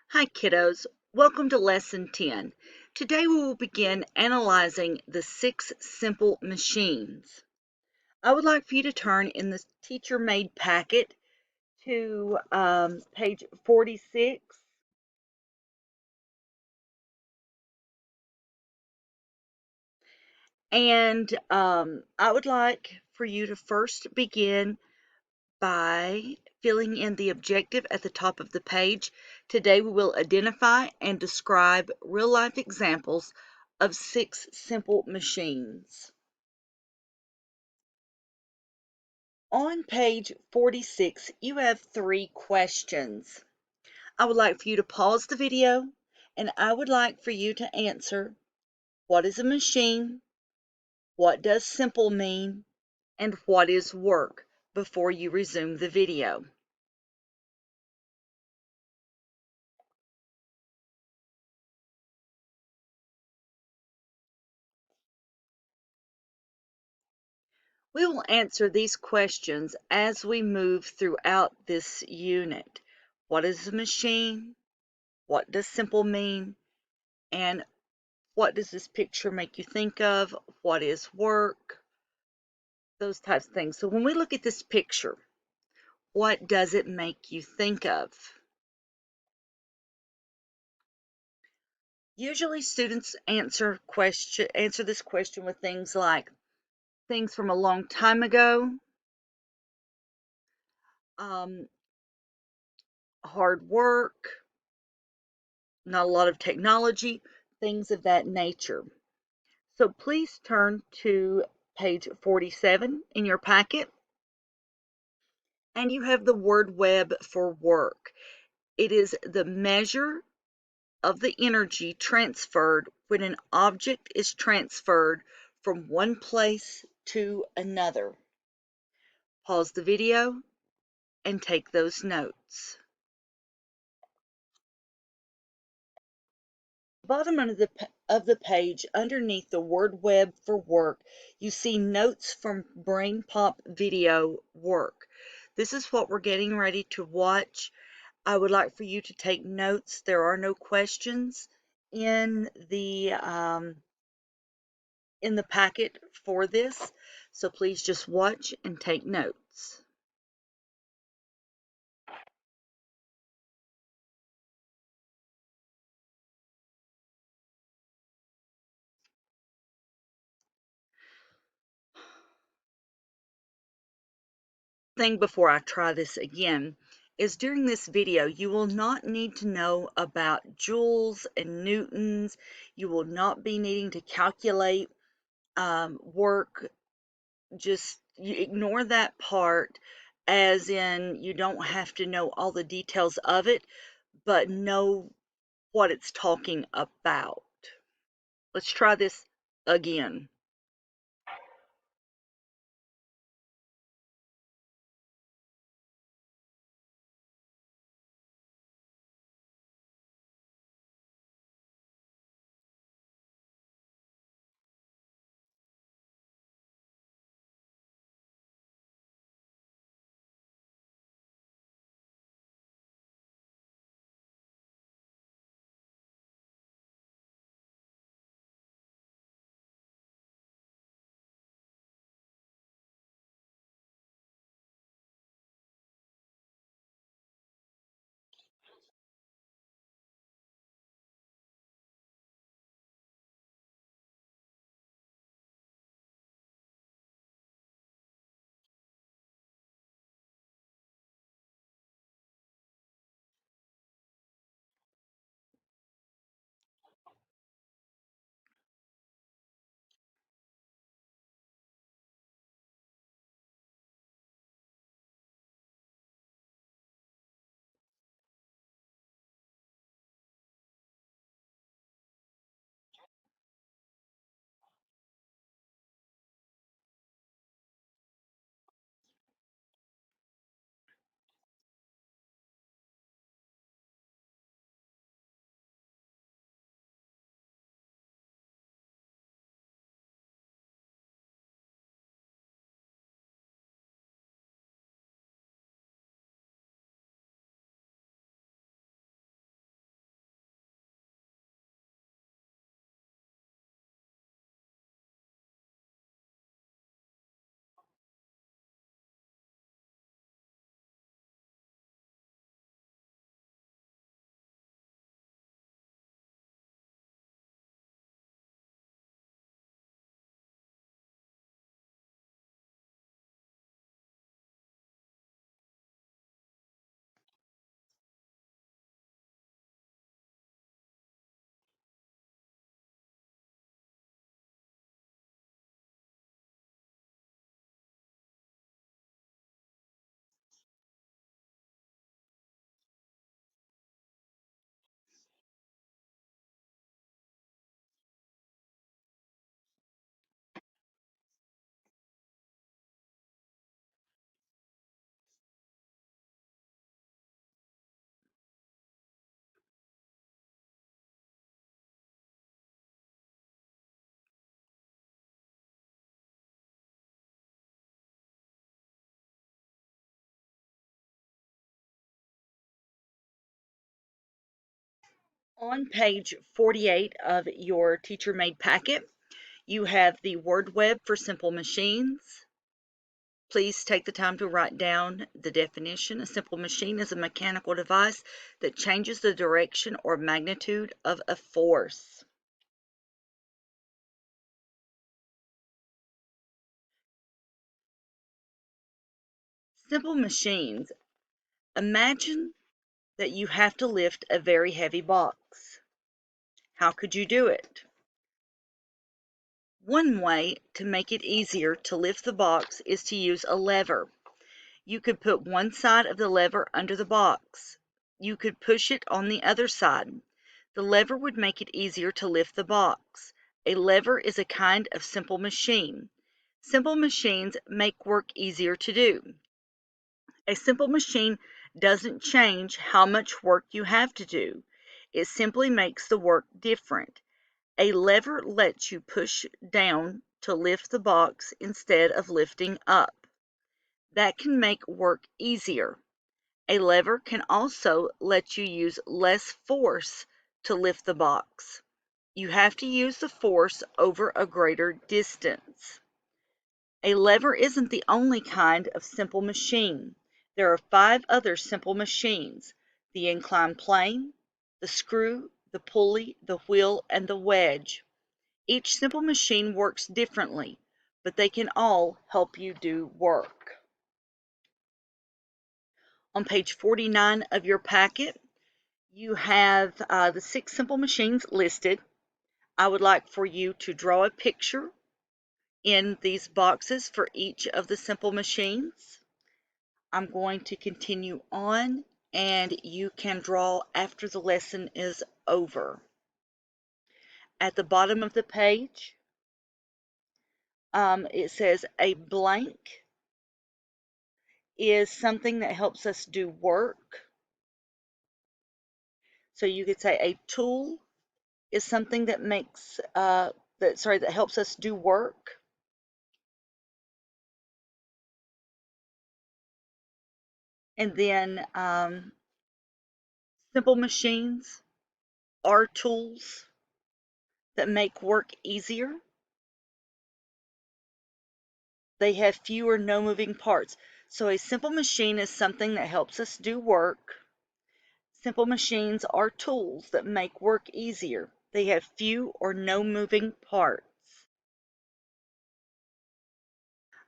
Hi kiddos, welcome to lesson 10. Today we will begin analyzing the 6 simple machines. I would like for you to turn in the teacher made packet to page 46. And I would like for you to first begin by filling in the objective at the top of the page. Today we will identify and describe real-life examples of 6 simple machines. On page 46, you have 3 questions. I would like for you to pause the video and I would like for you to answer, what is a machine? What does simple mean? And what is work before you resume the video. We will answer these questions as we move throughout this unit. What is a machine? What does simple mean? And what does this picture make you think of? What is work? Those types of things. So when we look at this picture, what does it make you think of? Usually students answer this question with things like things from a long time ago, um, hard work, not a lot of technology, things of that nature. So please turn to page 47 in your packet, and you have the word web for work. It is the measure of the energy transferred when an object is transferred from one place to another. Pause the video and take those notes. Bottom of the page, underneath the word web for work, you see notes from BrainPop video work. This is what we're getting ready to watch. I would like for you to take notes. There are no questions in the packet for this, so please just watch and take notes. Thing before I try this again is during this video you will not need to know about joules and newtons. You will not be needing to calculate work. Just you ignore that part, as in you don't have to know all the details of it, but know what it's talking about. Let's try this again. On page 48 of your teacher-made packet, you have the word web for simple machines. Please take the time to write down the definition. A simple machine is a mechanical device that changes the direction or magnitude of a force. Simple machines. Imagine that you have to lift a very heavy box. How could you do it? One way to make it easier to lift the box is to use a lever. You could put one side of the lever under the box. You could push it on the other side. The lever would make it easier to lift the box. A lever is a kind of simple machine. Simple machines make work easier to do. A simple machine doesn't change how much work you have to do. It simply makes the work different. A lever lets you push down to lift the box instead of lifting up. That can make work easier. A lever can also let you use less force to lift the box. You have to use the force over a greater distance. A lever isn't the only kind of simple machine. There are 5 other simple machines: the inclined plane, the screw, the pulley, the wheel, and the wedge. Each simple machine works differently, but they can all help you do work. On page 49 of your packet, you have the 6 simple machines listed. I would like for you to draw a picture in these boxes for each of the simple machines. I'm going to continue on, and you can draw after the lesson is over. At the bottom of the page, it says a blank is something that helps us do work. So you could say a tool is something that makes that helps us do work. And then simple machines are tools that make work easier. They have few or no moving parts. So a simple machine is something that helps us do work. Simple machines are tools that make work easier. They have few or no moving parts.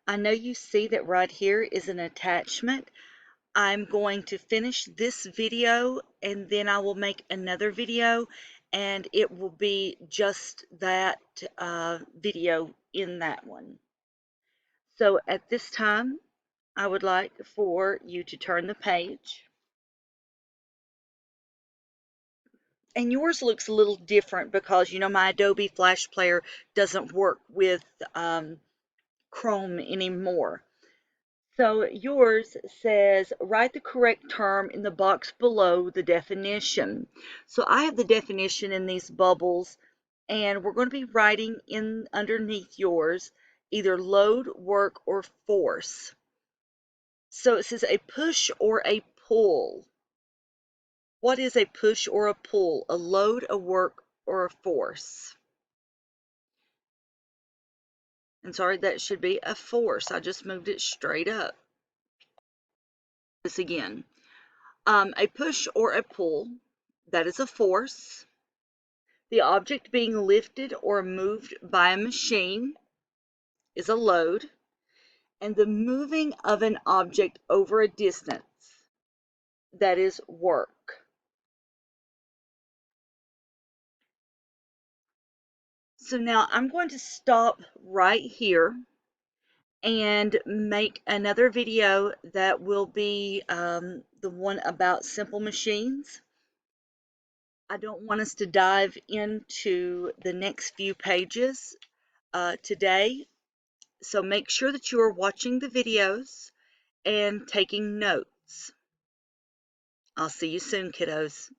I know you see that right here is an attachment. I'm going to finish this video and then I will make another video, and it will be just that video in that one. So at this time, I would like for you to turn the page. And yours looks a little different because, you know, my Adobe Flash Player doesn't work with Chrome anymore. So yours says, write the correct term in the box below the definition. So I have the definition in these bubbles, and we're going to be writing in underneath yours either load, work, or force. So it says a push or a pull. What is a push or a pull? A load, a work, or a force? And sorry, that should be a force. I just moved it straight up. This again. A push or a pull, that is a force. The object being lifted or moved by a machine is a load. And the moving of an object over a distance, that is work. So now I'm going to stop right here and make another video that will be the one about simple machines. I don't want us to dive into the next few pages today, so make sure that you are watching the videos and taking notes. I'll see you soon, kiddos.